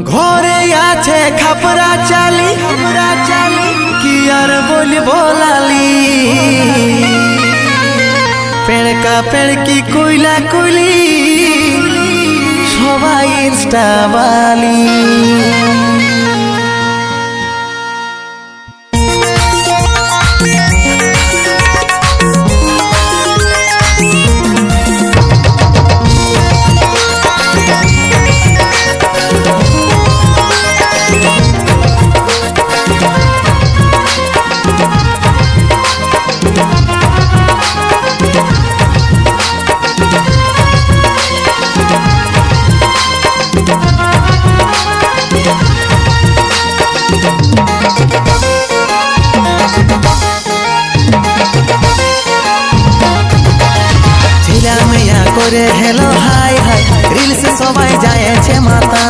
ঘরে আছে খাপরা চালি কি আর বলবো লালি পেড়কা পেড়কি কইলা কইলি সবাই ইনস্টা বালি। করে হেলো হাই হাই রিলস সবাই যায়ছে মাতা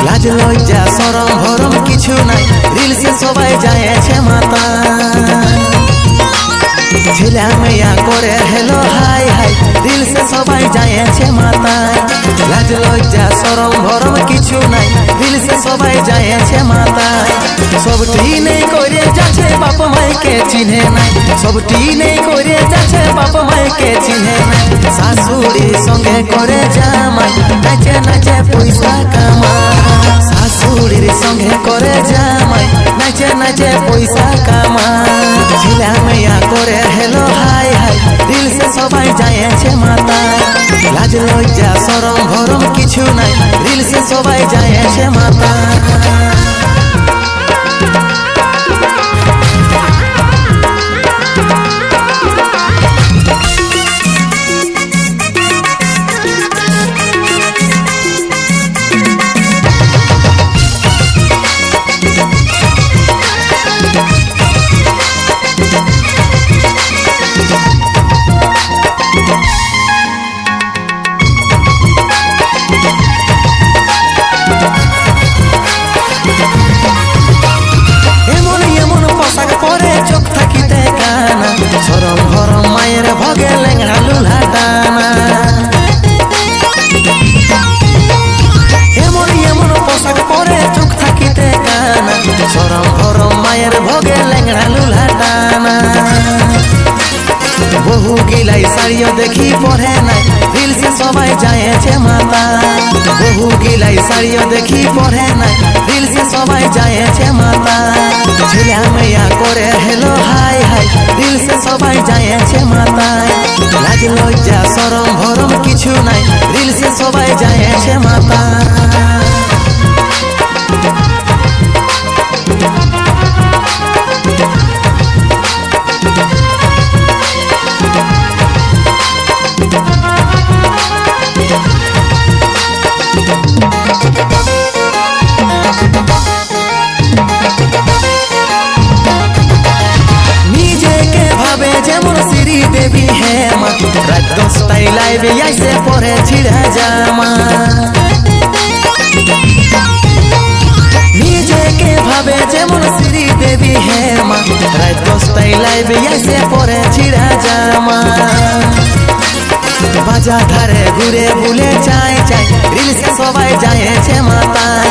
লাজ লজ্জা শরম ভরম কিছু নাই রিলস সবাই যায়ছে মাতা ছেলে মেয়া করে হেলো হাই হাই রিলস সবাই যায়ছে মাতা লাজ লজ্জা শরম ভরম কিছু নাই রিলস সবাই যায়ছে মাতা সবটি নেই করে যাচ্ছে বাপ মাইকে চিনে নাই সবটি নেই করে যাচ্ছে বাপ মাইকে চিনে নাই শাশুড়ির সঙ্গে করে জামাই নাচে নাচে পয়সা কামায় শাশুড়ির সঙ্গে করে জামাই নাচে নাচে পয়সা কামায় ছেলে মেয়া করে হেলো হাই হাই রিলস সবাই যায়ছে মাতা লাজ লজ্জা শরম ভরম কিছু নাই রিলস সবাই যায়ছে মাতা। শরম ভরম মায়ের ভগে লেঙ্গড়া লুলা টানা এমন এমন পোশাক পরে চোখ থাকিতে কানা শরম ভরম মায়ের ভগে লেঙ্গড়া লুলা টানা বহু গিলাই শাড়িও দেখি পরে নাই রিলস সবাই যায়ছে মাতা বহু গিলাই শাড়িও দেখি পরে নাই রিলস সবাই যায়ছে মাতা ছেলে মেয়া করে হেলো হাই হাই রিলস সবাই যায়ছে মাতা লাজ লজ্জা শরম ভরম কিছু নাই রিলস সবাই যায়ছে মাতা। দেবী হেমা রাত 10টায় লাইভে আইসে পরে ছিড়া জামা নিজেকে ভাবে যেমন শ্রী দেবী হেমা রাত 10টায় লাইভে আইসে পরে ছিড়া জামা বাজা ধারে ঘুরে ভুলে চাই চাই রিলস সবাই যায়ছে মাতায়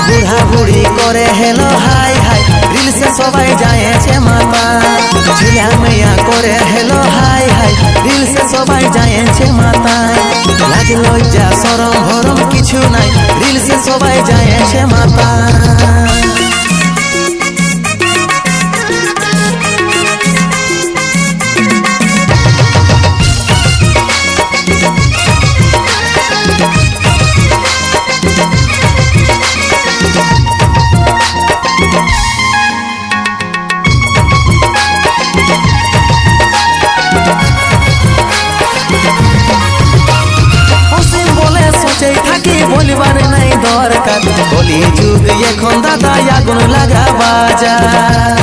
বুড়া বুড়ি করে হেলো হাই হাই রিলস সবাই যায়ছে মাতা ছেলে মেয়া করে হেলো হাই হাই রিলস সবাই যায়ছে মাতায় লাজ লজ্জা শরম ভরম কিছু নাই রিলস সবাই যায়ছে মাতা। থাকি বলিবার নাই দরকার কলি যুগ এখন দাদা আগুন লাগা বাজার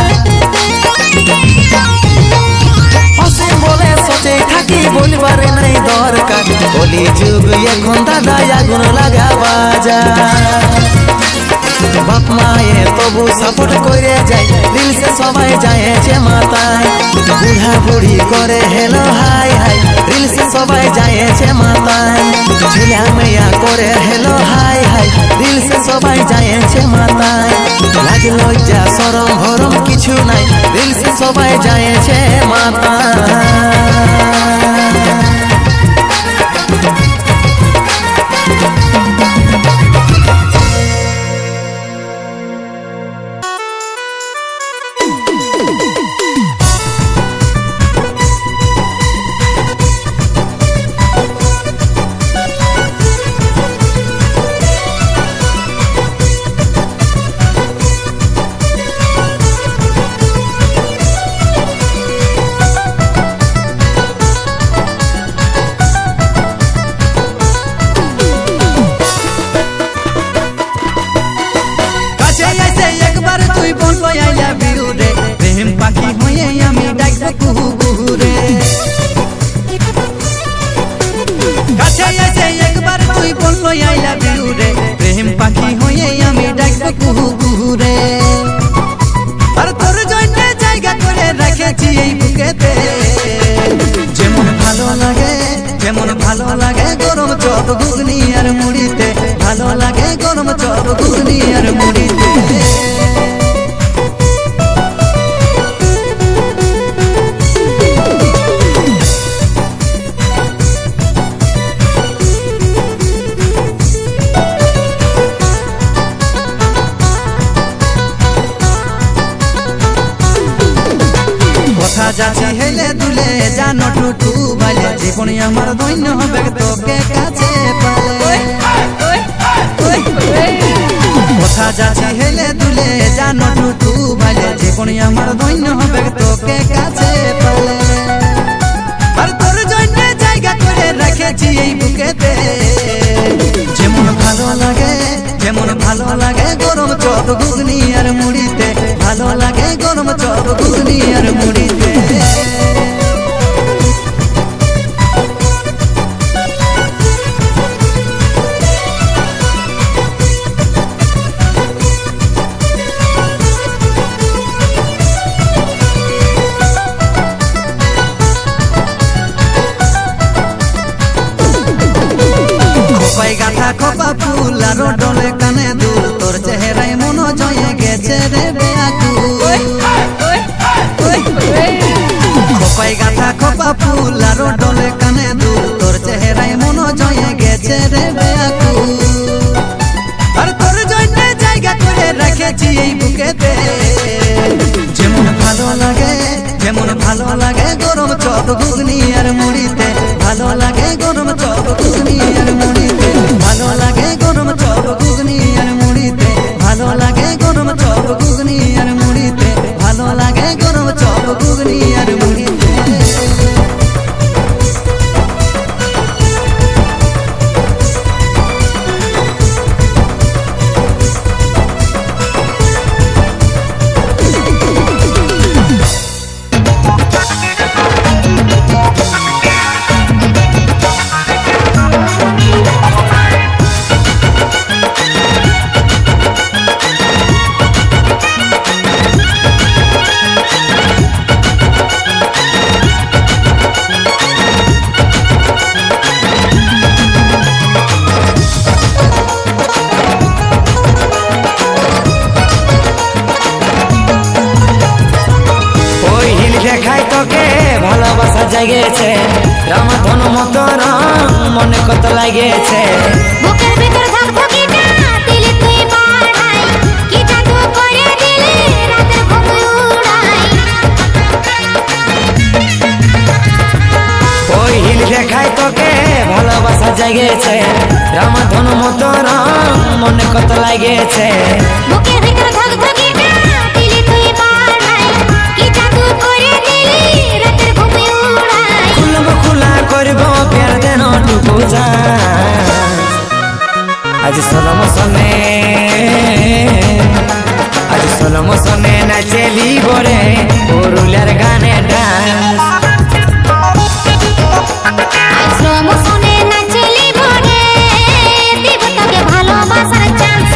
অসীম বলে সোচে থাকি বলিবার নাই দরকার কলি যুগ এখন দাদা আগুন লাগা বাজার বাপ মায়ে তবু সাপোর্ট করে যায় রিলসে সবাই যায়ছে মাতায় বুড়া বুড়ি করে হেলো হাই হাই রিলসে সবাই যায়ছে মাতায় ছেলে মেয়া করে হেলো হাই সবাই যায়েছে মাতায় লাজ লজ্জা শরম ভরম কিছু নাই দিল সে সবাই যায়েছে মাতায় ভালো লাগে গরম চপ ঘুগনি আর মুড়িতে ভালো লাগে গরম চপ ঘুগনি আর মুড়িতে কথা যাচ্ছি হেলে দুলে জানো টুটু বলে জীবন আমার দৈন্য হবে তোকে কাছে পালে কথা যাচ্ছি হেলে দুলে জানো টুটু বলে জীবন আমার দৈন্য হবে তোকে কাছে পালে আর তোর জন্য জায়গা করে রেখেছি এই বুকেতে যেমন ভালো লাগে গরম চপ ঘুগনি আর মুড়িতে ভালো লাগে গরম চপ ঘুগনি আর মুড়িতে গাথা খোপা ফুল আর ডলে কানে দুল তোর চেহারায় মন জয়ে গেছে রে বেয়াকুল খোপায় গাথা খোপা ফুল আর ডলে কানে দুল তোর চেহারায় মন জয়ে গেছে রে বেয়াকুল আর তোর জন্য জায়গা করে রেখেছি এই বুকেতে যেমন ভালো লাগে গরম চপ ঘুগনি আর মুড়িতে ভালো লাগে গরম চপ ঘুগনি আর মুড়িতে ভালো লাগে গরম চপ ঘুগনি আর মুড়িতে ভালো লাগে গরম চপ ঘুগনি আর মুড়িতে ভালো লাগে গরম চপ ঘুগনি আর মুড়িতে জাগেছে রামধন মতন মনে কত লাগেছে বুকের ভিতর ধকধকিটা দিলে তুই বাড়াই কি জাদু করে দিলে রাতের ঘুম উড়াই ওই হিল দেখাই তোকে ভালোবাসা জাগেছে রামধন মতন মনে কত লাগেছে বুকের ভিতর ধকধকিটা দিলে তুই বাড়াই কি জাদু করে দিলে রাতের ঘুম উড়াই খোলা করব ফের দেন টুকু যা আজ সোলম সনে নাচেলি বরে পুরুলিয়ার গানে ডান্স ভালোবাসার চান্স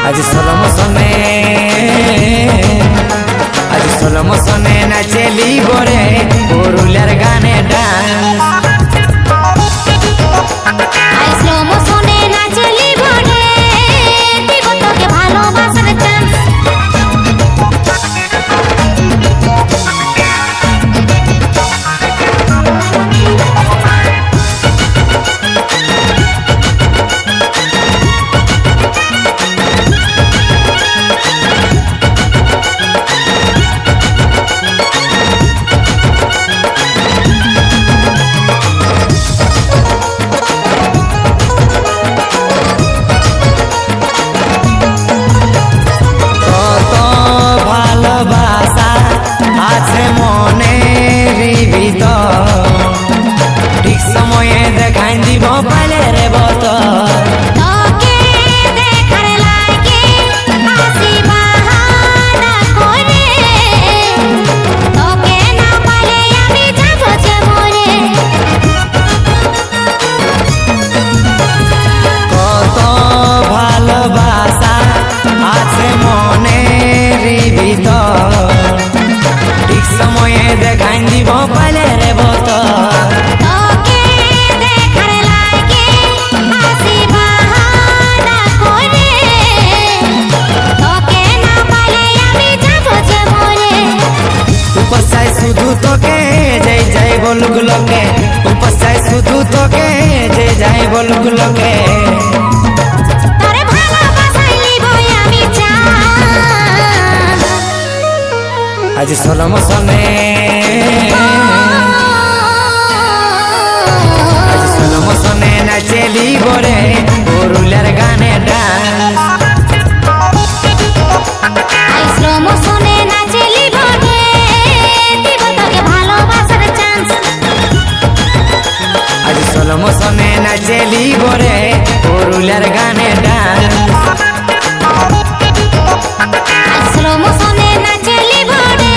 আজি সলম সনে নাচেলি বরে পুরুলিয়ার গানে ডান্স আই স্লো মোশনে নাচলি বড়ে দিব তোকে ভালোবাসার চান্স লোকে উপসাই শুধু তোকে যে যাই বলুক লোকে তোরে ভালোবাসাইলি বই আমি চাই আজ সলম সনে আজ সলম সনে নাচেলি বরে পুরুলিয়ার গানে ডান্স আই স্লো মোশনে নাচলি বড়ে দিব তোকে ভালোবাসার চান্স আজ সলম সনে নাচেলি বরে পুরুলিয়ার গানে ডান্স আই স্লো মোশনে নাচলি বড়ে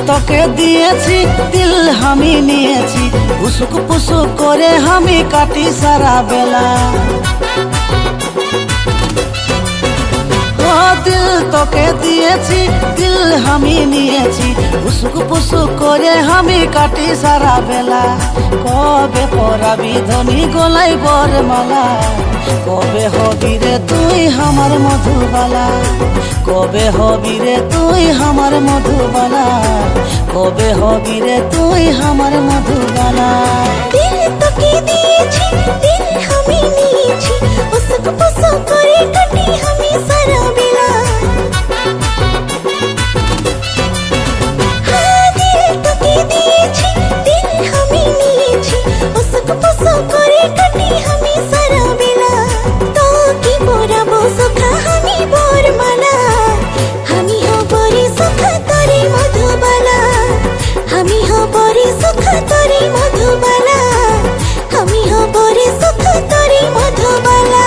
তোকে দিয়েছি দিল আমি নিয়েছি উসুক পুসুক করে আমি কাটি সারা বেলা ও দিল তোকে দিয়েছি দিল আমি নিয়েছি উসুক পুসুক করে আমি কাটি সারা বেলা কবে পরাবি ধনী গলাই বরমালা কবে হবি রে তুই আমার মধুবালা কবে হবি রে তুই আমার মধুবালা কবে হবি রে তুই আমার মধুবালা দিল তোকে দিয়েছি দিল আমি নিয়েছি উসুক পুসুক করে কাটি আমি সারা বেলা দিল তোকে দিয়েছি দিল আমি নিয়েছি উসুক পুসুক করে কাটি আমি সারা বেলা তোকে পরাবো সুখা আমি বরমালা আমি হব রে সুখা তোরে মধুবালা আমি হব রে সুখা তোরে মধুবালা আমি হব রে সুখা তোরে মধুবালা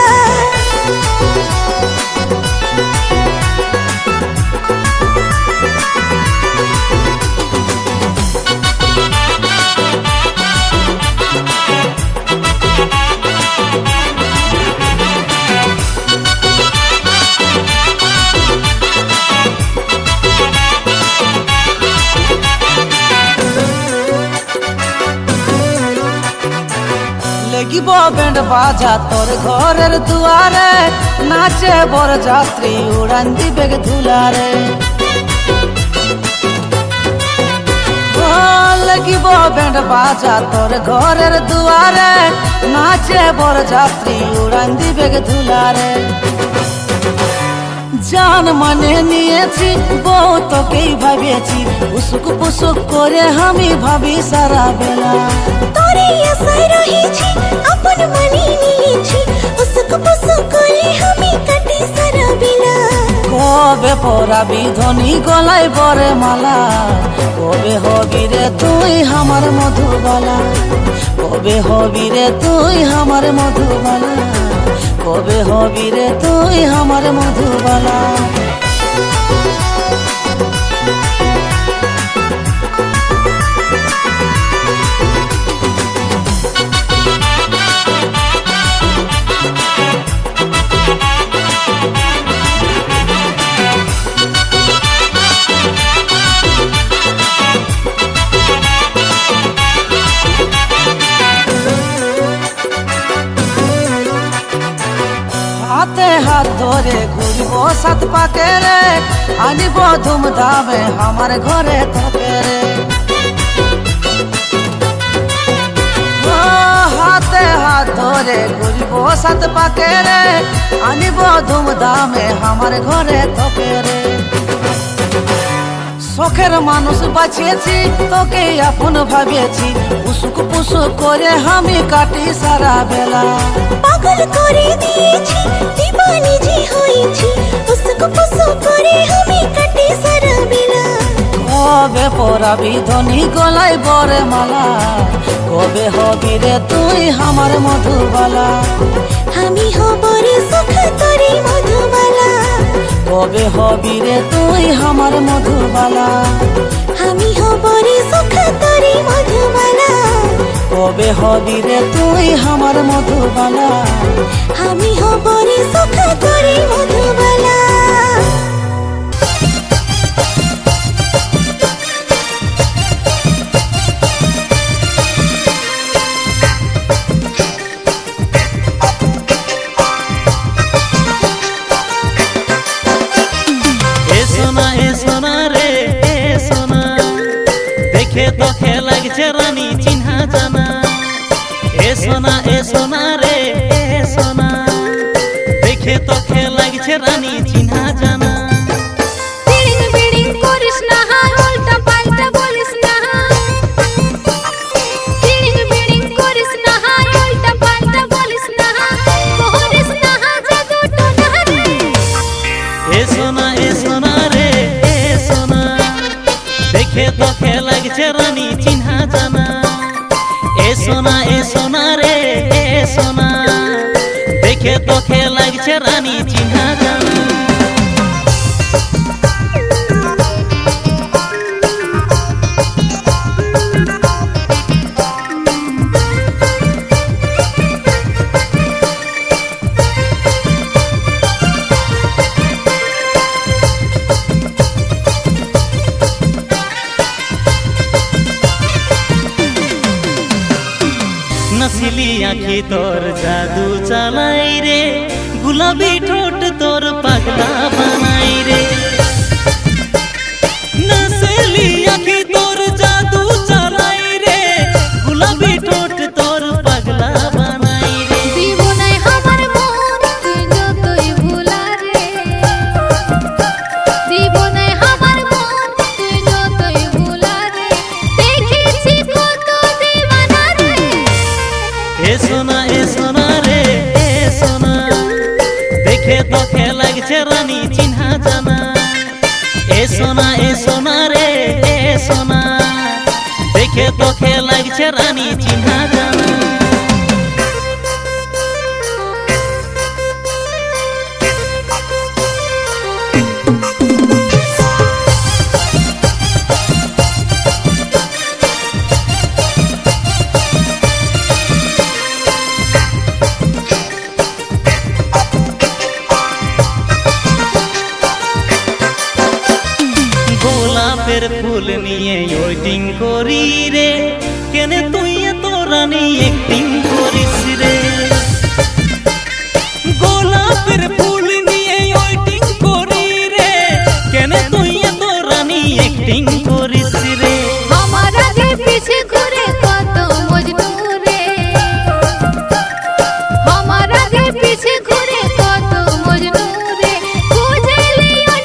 लेगिब बैंड बाजा तोर घरेर दुआरे नाचे बर जात्री उड़ान दिबे धुलारे लेगिब बैंड बाजा तोर घरेर दुआरे नाचे बर जात्री उड़ान दिबे धुलारे প্রাণ মানে নিয়েছি বউ তোকেই ভাবিয়েছি উসুক পুসুক করে আমি ভাবি সারা বেলা তোরে আশায় রয়েছি আপন মানে নিয়েছি উসুক পুসুক করে আমি কাটি সারা বেলা কবে পরাবি ধনী গলায় বরে মালা কবে হবি রে তুই আমার মধুবালা কবে হবি রে তুই আমার মধুবালা কবে হবি রে তুই আমার মধুবালা হাতে হাত ধরে ঘুরব সাত পাকে রে আনিব ধুমধামে আমার ঘরে তোকে রে হাতে হাত ধরে ঘুরব সাত পাকে রে আনিব ধুমধামে আমার ঘরে তোকে রে শখের মানুষ বাঁচিয়েছি তোকে আপন ভাবিয়েছি উসুক পুসুক করে আমি কাটি সারা বেলা পাগল করে দিয়েছি দিবানি যে হয়েছি উসুক পুসুক করে আমি কাটি সারা বেলা কবে পরাবি ধনী গলায় বরে মালা কবে হবি রে তুই আমার মধুবালা আমি হব রে সুখ তোরে মধুবালা কবে হবি রে তুই আমার মধুবালা আমি হব রে সুখ তোরে মধুবালা কবে হবি রে তুই আমার মধুবালা আমি হব রে সুখ তোরে মধুবালা তোকে লাগছে রানী চিহ্না জানা এ সোনা রে এ সোনা দেখে তোকে লাগছে রানী চিহ্না জানা বিড়িং বিড়িং করিস না উল্টা পাল্টা বলিস না বিড়িং বিড়িং করিস না উল্টা পাল্টা বলিস না করিস না জাদু টোনা রে এ সোনা রে এ সোনা দেখে তোকে লাগছে রানী চিহ্না জানা এ সোনা রে এ সোনা দেখে তোকে লাগছে রানী চিহ্না জানা नसीली आँखी तोर जादू चलाई रे गुलाबी ठोट तोर पगला बनाई रे नसीली आँखी तोर जादू चलाई रे गुलाबी ठोट तोर पगला बनाई रे জীবনে আমার মন তুই যতই ভুলা রে জীবনে আমার মন তুই যতই ভুলা রে দেখেছি কত দিওয়ানা রে ए सोना रे ए सोना देखे তোকে লাগছে রানী চিহ্না জানা এ সোনা রে এ সোনা দেখে তোকে লাগছে রানী চিহ্না জানা গোলাপের ফুল নিয়ে ওয়েটিং করি রে কেনে তুই এত রানী অ্যাক্টিং করিস রে গোলাপের ফুল নিয়ে ওয়েটিং করি রে কেনে তুই এত রানী অ্যাক্টিং করিস রে আমার আগে পিছে ঘুরে কত মজনু রে আমার আগে পিছে ঘুরে কত মজনু রে খুঁজে লিও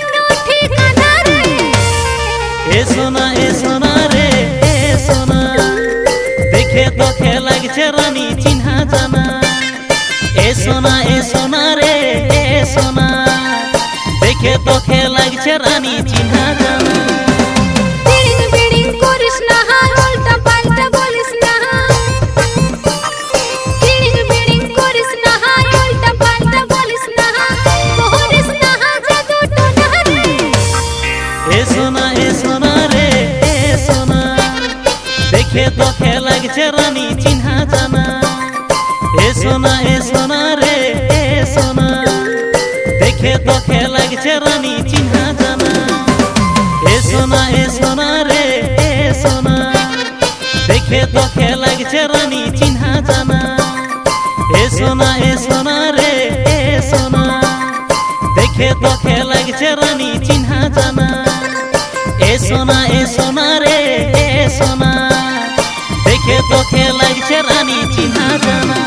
जाना ए सोना रे ए सोना देखे তোকে লাগছে রানী চিনা জানা বিড়িং বিড়িং করিস না উল্টা পাল্টা বলিস না বিড়িং বিড়িং করিস না উল্টা পাল্টা বলিস না করিস না জাদু টোনা রে এ সোনা রে এ সোনা দেখে তোকে লাগছে রানী চিনা জানা এ সোনা রে এ সোনা দেখে তোকে লাগছে রানী চিনা জানা এ সোনা রে এ সোনা দেখে তোকে লাগছে রানী চিনা জানা এ সোনা রে এ সোনা দেখে তোকে লাগছে রানী চিনা জানা এ সোনা রে এ সোনা দেখে তোকে লাগছে রানী চিনা জানা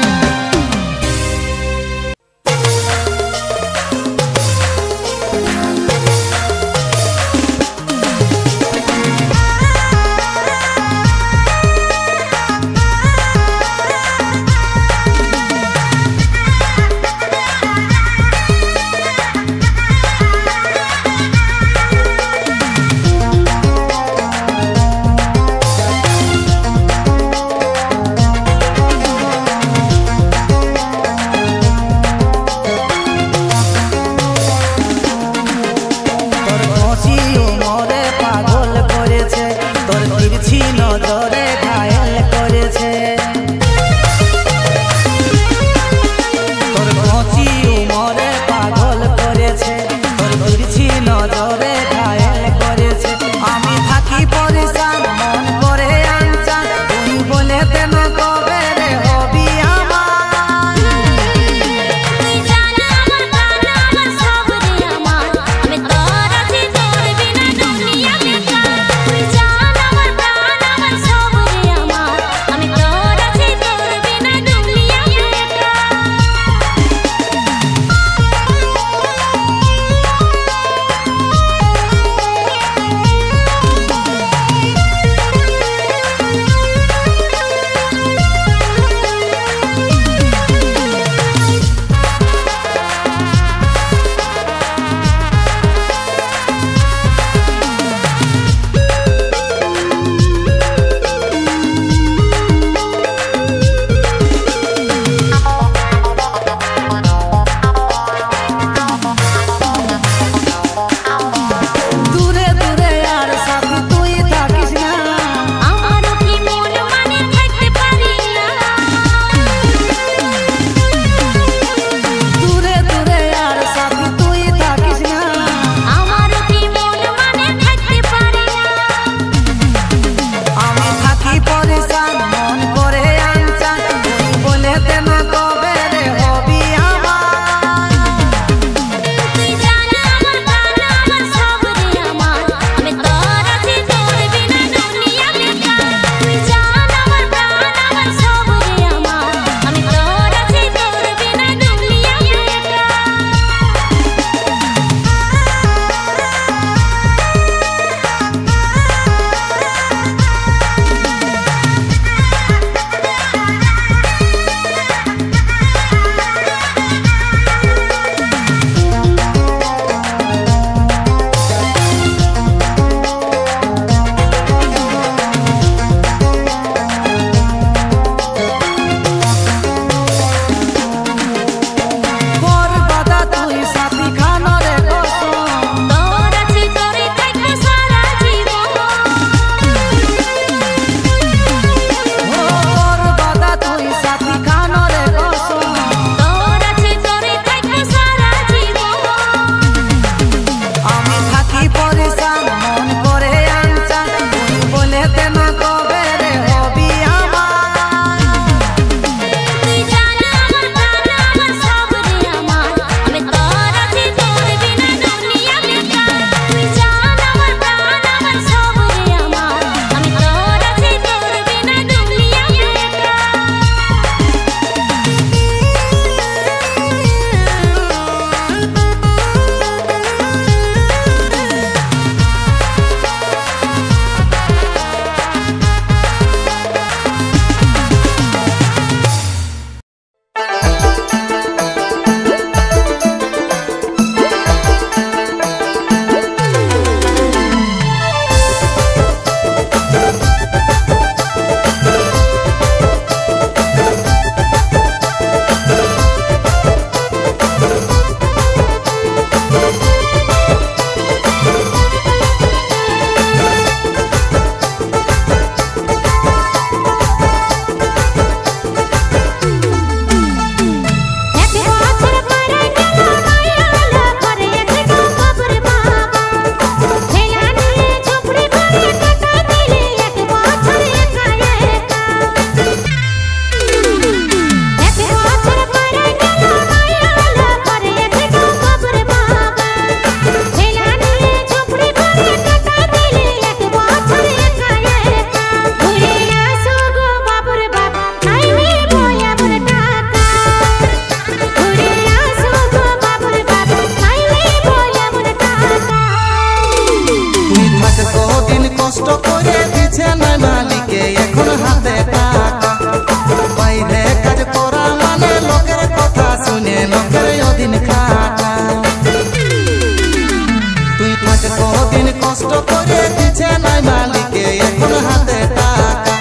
কষ্ট করে দিচ্ছে নাই মালিকে এখন হাতে টাকা।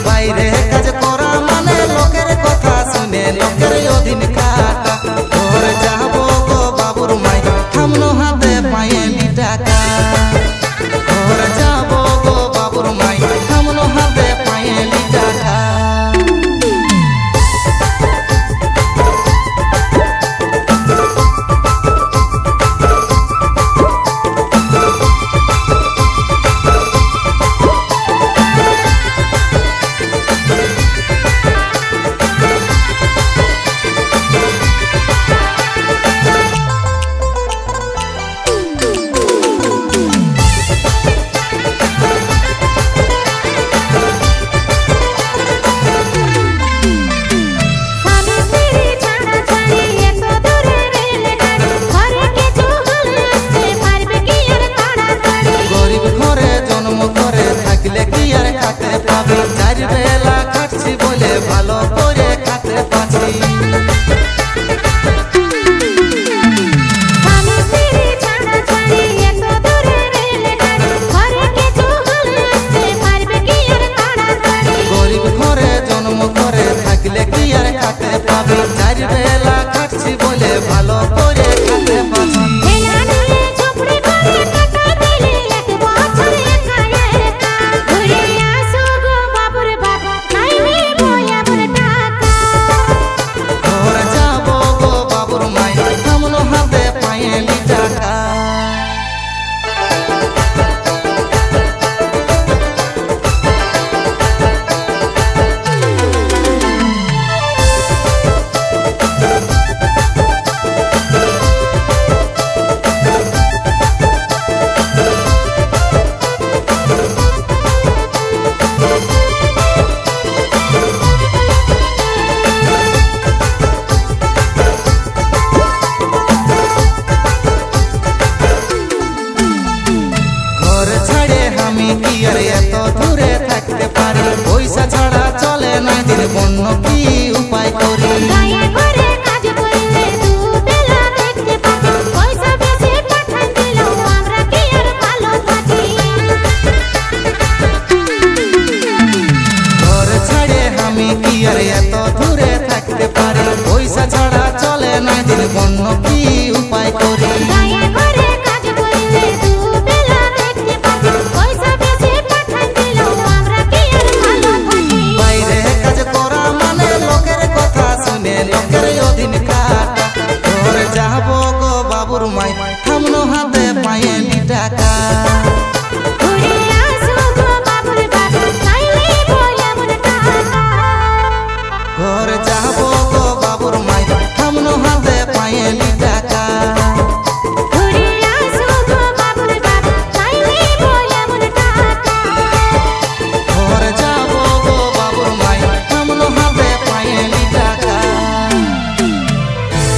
বাইরে কাজ করা মানে লোকের কথা শুনে লোকের অধীন কাটা। ঘরে যাবো গো বাবুর মাই থামলো হাতে পায়েলি টাকা। ঘরে যাবো গো বাবুর মাই থামলো হাতে পায়েলি টাকা। চার বেলা খাচ্ছি বলে ভালো করে খাতে পাচ্ছি। গরিব ঘরে জন্ম করে থাকলে কি আর খাতে পাবি। চার বেলা খাচ্ছি বলে ভালো করে খাতে পাচ্ছি। এত দূরে থাকতে পারি পয়সা ছাড়া চলে না দিন বন্য কি উপায় করি। ঘর ছাড়ে আমি কি আর এত দূরে থাকতে পারি পয়সা ছাড়া চলে না দিন বন্য কি উপায় করি। লোকের অধীন কাটা। ঘরে যাবো গো বাবুর মাই থামলো হাতে পায়েলি টাকা।